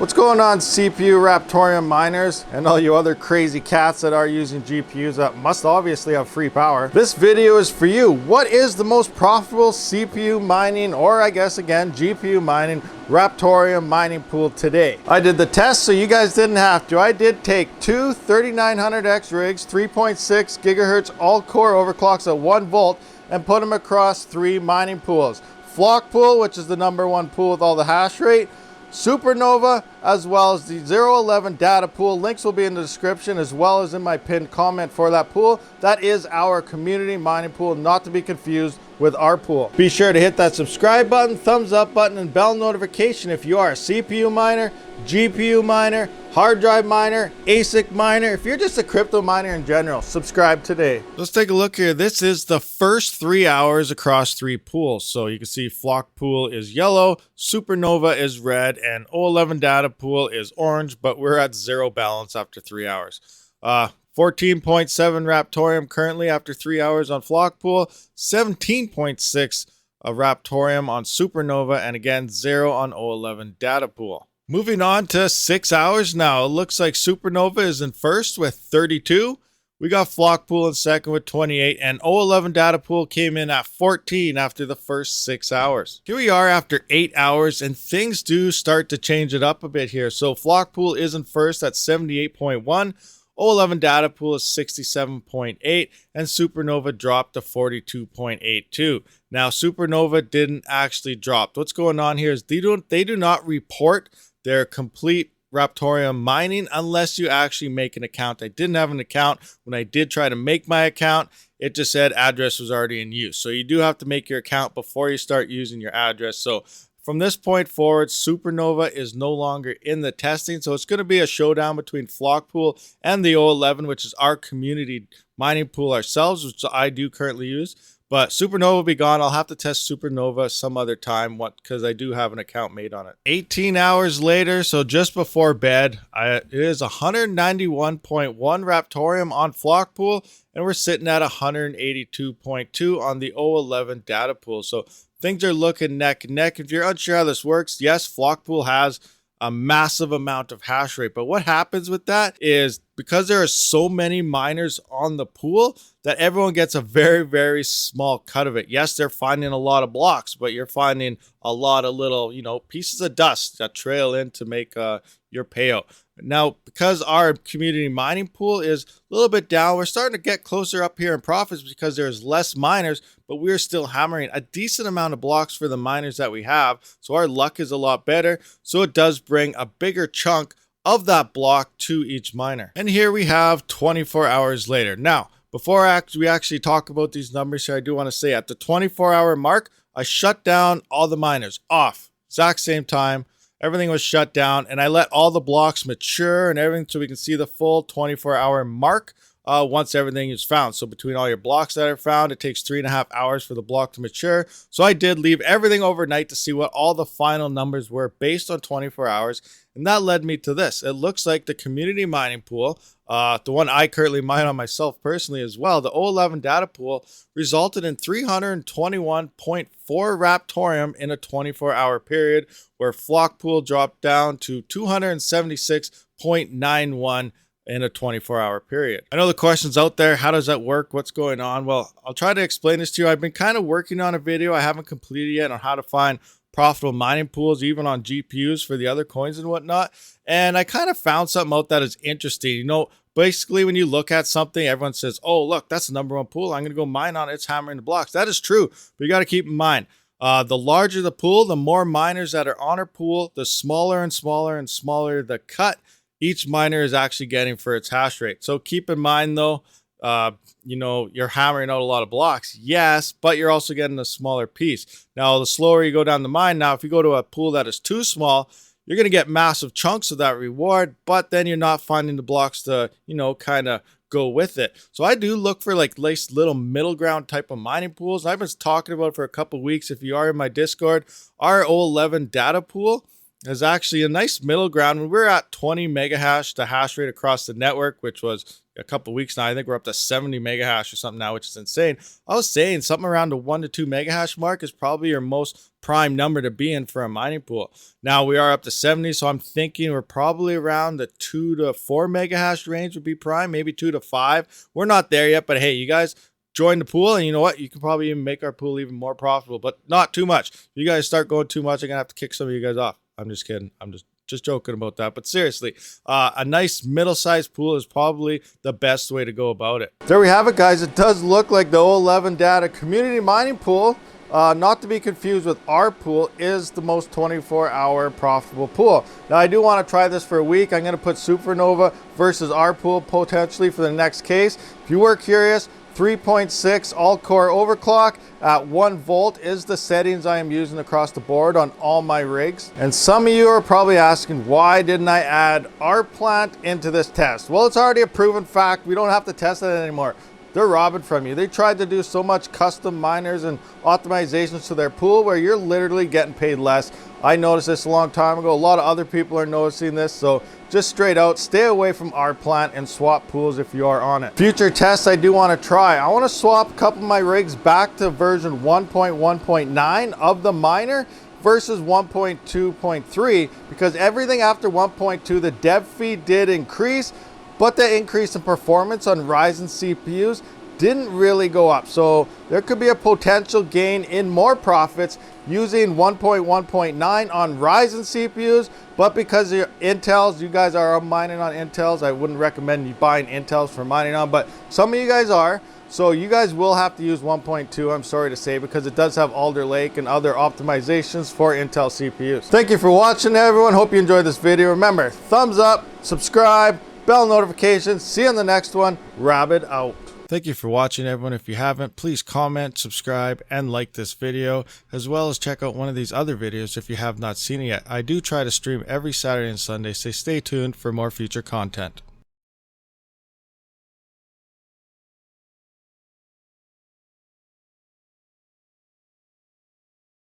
What's going on, CPU Raptoreum miners and all you other crazy cats that are using GPUs that must obviously have free power? This video is for you. What is the most profitable CPU mining, or I guess again GPU mining, Raptoreum mining pool today? I did the test so you guys didn't have to. I did take two 3900X rigs, 3.6 gigahertz all-core overclocks at 1 volt, and put them across 3 mining pools. Flockpool, which is the #1 pool with all the hash rate, Supernova, as well as the 011 data pool. Links will be in the description as well as in my pinned comment for that pool. That is our community mining pool, not to be confused with our pool. Be sure to hit that subscribe button, thumbs up button, and bell notification if you are a CPU miner, GPU miner, hard drive miner, ASIC miner. If you're just a crypto miner in general, subscribe today. Let's take a look here. This is the first 3 hours across 3 pools. So you can see Flockpool is yellow, Supernova is red, and 011 data pool is orange, but we're at 0 balance after 3 hours. 14.7 Raptoreum currently after 3 hours on Flockpool, 17.6 Raptoreum on Supernova, and again 0 on 011 data pool. Moving on to 6 hours now. It looks like Supernova is in first with 32. We got Flockpool in second with 28, and 011 data pool came in at 14 after the first 6 hours. Here we are after 8 hours, and things do start to change it up a bit here. So Flockpool is in first at 78.1. 011 data pool is 67.8, and Supernova dropped to 42.82. Now Supernova didn't actually drop. What's going on here is they do not report their complete Raptoreum mining unless you actually make an account. I didn't have an account. When I did try to make my account, it just said address was already in use. So you do have to make your account before you start using your address. So from this point forward, Supernova is no longer in the testing. So it's going to be a showdown between Flockpool and the 011, which is our community mining pool ourselves, which I do currently use. But Supernova will be gone. I'll have to test Supernova some other time because I do have an account made on it. 18 hours later, so just before bed, it is 191.1 Raptoreum on Flockpool, and we're sitting at 182.2 on the 011 data pool. So things are looking neck and neck. If you're unsure how this works, yes, Flockpool has a massive amount of hash rate. But what happens with that is because there are so many miners on the pool that everyone gets a very, very small cut of it. Yes, they're finding a lot of blocks, but you're finding a lot of little, pieces of dust that trail in to make your payout. Now, because our community mining pool is a little bit down, we're starting to get closer up here in profits because there's less miners, but we're still hammering a decent amount of blocks for the miners that we have. So our luck is a lot better. So it does bring a bigger chunk of that block to each miner. And here we have 24 hours later. Now, before we actually talk about these numbers here, I do want to say at the 24-hour mark, I shut down all the miners off. Exact same time. Everything was shut down, and I let all the blocks mature and everything so we can see the full 24-hour mark once everything is found. So between all your blocks that are found, it takes 3.5 hours for the block to mature. So I did leave everything overnight to see what all the final numbers were based on 24 hours, and that led me to this. It looks like the community mining pool, the one I currently mine on myself personally as well, the 011 data pool, resulted in 321.4 Raptoreum in a 24-hour period, where Flockpool dropped down to 276.91 in a 24-hour period. I know the question's out there. How does that work? What's going on? Well, I'll try to explain this to you. I've been kind of working on a video I haven't completed yet on how to find profitable mining pools, even on GPUs for the other coins and whatnot. And I kind of found something out that is interesting. Basically, when you look at something, everyone says, oh, look, that's the #1 pool. I'm going to go mine on it. It's hammering the blocks. That is true, but you got to keep in mind, the larger the pool, the more miners that are on our pool, the smaller and smaller and smaller the cut each miner is actually getting for its hash rate. So keep in mind, though, you're hammering out a lot of blocks, yes, but you're also getting a smaller piece. Now, the slower you go down the mine, now if you go to a pool that is too small, you're going to get massive chunks of that reward, but then you're not finding the blocks to, kind of go with it. So I do look for like nice little middle ground type of mining pools. I've been talking about it for a couple weeks. If you are in my Discord, our 011 data pool is actually a nice middle ground. When we're at 20 mega hash to hash rate across the network, which was a couple of weeks now. I think we're up to 70 mega hash or something now, which is insane. I was saying something around the 1 to 2 mega hash mark is probably your most prime number to be in for a mining pool. Now we are up to 70, so I'm thinking we're probably around the 2 to 4 mega hash range would be prime, maybe 2 to 5. We're not there yet, but hey, you guys join the pool, and you know what? You can probably even make our pool even more profitable, but not too much. If you guys start going too much, I'm gonna have to kick some of you guys off. I'm just kidding. I'm just joking about that. But seriously, a nice middle-sized pool is probably the best way to go about it. There we have it, guys. It does look like the 011 data community mining pool, not to be confused with our pool, is the most 24-hour profitable pool. Now, I do want to try this for a week. I'm going to put Supernova versus our pool potentially for the next case. If you were curious, 3.6 all-core overclock at 1 volt is the settings I am using across the board on all my rigs. And some of you are probably asking, why didn't I add our plant into this test? Well, it's already a proven fact. We don't have to test it anymore. They're robbing from you. They tried to do so much custom miners and optimizations to their pool where you're literally getting paid less. I noticed this a long time ago. A lot of other people are noticing this, so just straight out, stay away from our plant and swap pools if you are on it. Future tests I do want to try. I want to swap a couple of my rigs back to version 1.1.9 of the miner versus 1.2.3, because everything after 1.2, the dev fee did increase, but the increase in performance on Ryzen CPUs didn't really go up. So there could be a potential gain in more profits using 1.1.9 on Ryzen CPUs, but because of your Intels, you guys are mining on Intels, I wouldn't recommend you buying Intels for mining on, but some of you guys are. So you guys will have to use 1.2, I'm sorry to say, because it does have Alder Lake and other optimizations for Intel CPUs. Thank you for watching, everyone. Hope you enjoyed this video. Remember, thumbs up, subscribe, bell notifications. See you on the next one. Rabid out. Thank you for watching, everyone. If you haven't, please comment, subscribe, and like this video, as well as check out one of these other videos if you have not seen it yet. I do try to stream every Saturday and Sunday, so stay tuned for more future content.